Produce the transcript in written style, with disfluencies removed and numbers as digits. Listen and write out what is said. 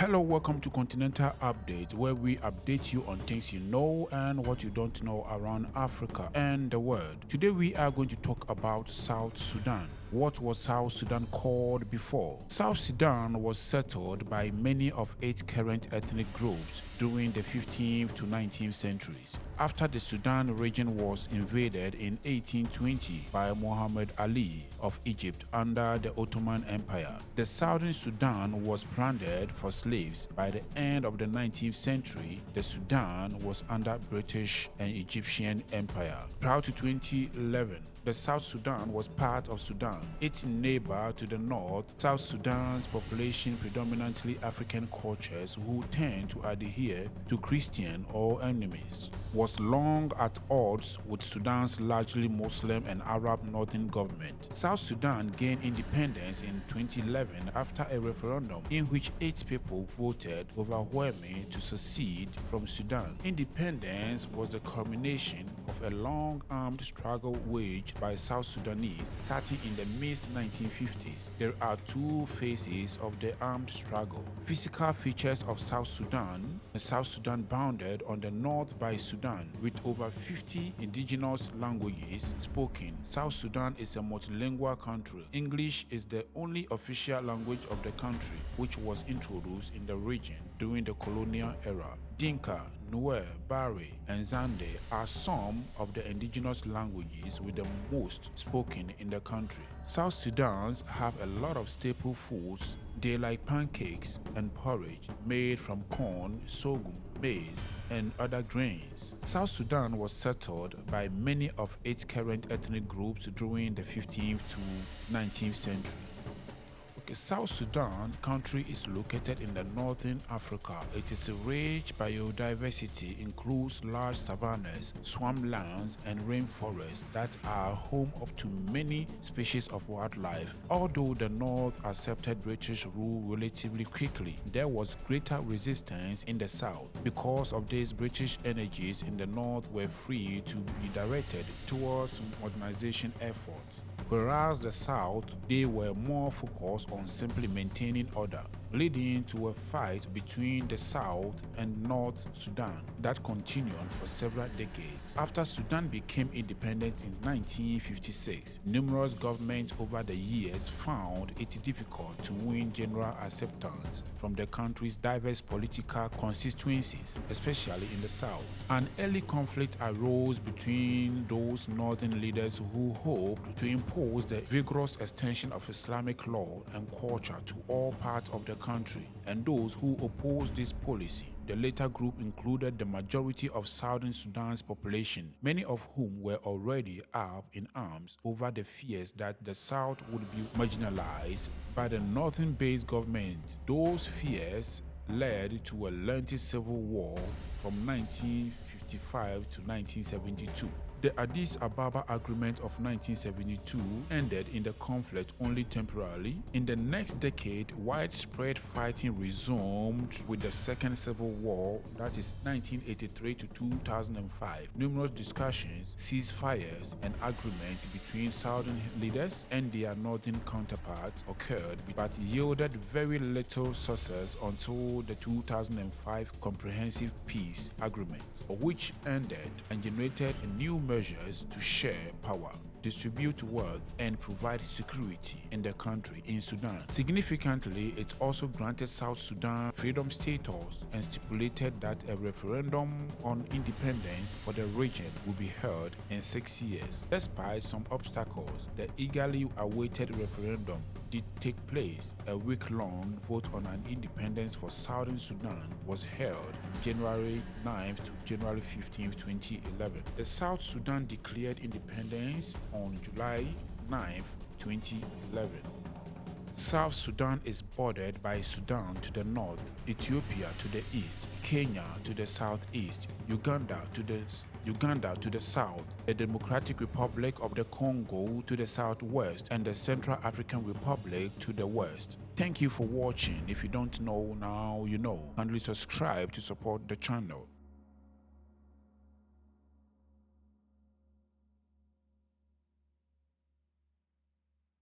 Hello, welcome to continentaL Update, where we update you on things you know and what you don't know around Africa and the world. Today we are going to talk about South Sudan. What was South Sudan called before? South Sudan was settled by many of its current ethnic groups during the 15th to 19th centuries. After the Sudan region was invaded in 1820 by Muhammad Ali of Egypt under the Ottoman Empire, the southern Sudan was plundered for slaves. By the end of the 19th century, the Sudan was under British and Egyptian Empire. Prior to 2011, the South Sudan was part of Sudan. Its neighbor to the north, South Sudan's population predominantly African cultures who tend to adhere to Christian or enemies, was long at odds with Sudan's largely Muslim and Arab northern government. South Sudan gained independence in 2011 after a referendum in which 8 people voted overwhelmingly to secede from Sudan. Independence was the culmination of a long armed struggle waged by South Sudanese starting in the mid-1950s. There are 2 phases of the armed struggle. Physical features of South Sudan. The South Sudan bounded on the north by Sudan with over 50 indigenous languages spoken. South Sudan is a multilingual country. English is the only official language of the country, which was introduced in the region during the colonial era. Dinka, Nuer, Bari, and Zande are some of the indigenous languages with the most spoken in the country. South Sudan's have a lot of staple foods. They like pancakes and porridge made from corn, sorghum, maize, and other grains. South Sudan was settled by many of its current ethnic groups during the 15th to 19th centuries. South Sudan country is located in the northern Africa. It is a rich biodiversity, includes large savannas, swamplands, and rainforests that are home up to many species of wildlife. Although the north accepted British rule relatively quickly, there was greater resistance in the south. Because of this, British energies in the north were free to be directed towards modernization efforts. Whereas the South, they were more focused on simply maintaining order, leading to a fight between the South and North Sudan that continued for several decades. After Sudan became independent in 1956, numerous governments over the years found it difficult to win general acceptance from the country's diverse political constituencies, especially in the South. An early conflict arose between those northern leaders who hoped to impose the vigorous extension of Islamic law and culture to all parts of the country, and those who opposed this policy. The latter group included the majority of southern Sudan's population, many of whom were already up in arms over the fears that the South would be marginalized by the northern-based government. Those fears led to a lengthy civil war from 1955 to 1972. The Addis Ababa Agreement of 1972 ended in the conflict only temporarily. In the next decade, widespread fighting resumed with the Second Civil War, that is 1983 to 2005. Numerous discussions, ceasefires, and agreements between southern leaders and their northern counterparts occurred, but yielded very little success until the 2005 Comprehensive Peace Agreement, which ended and generated a new measures to share power, distribute wealth, and provide security in the country in Sudan. Significantly, it also granted South Sudan freedom status and stipulated that a referendum on independence for the region will be held in 6 years. Despite some obstacles, the eagerly awaited referendum did take place. A week-long vote on an independence for Southern Sudan was held on January 9th to January 15th, 2011. The South Sudan declared independence on July 9th, 2011. South Sudan is bordered by Sudan to the north, Ethiopia to the east, Kenya to the southeast, Uganda to the south, the Democratic Republic of the Congo to the southwest, and the Central African Republic to the west. Thank you for watching. If you don't know, now you know. Kindly subscribe to support the channel.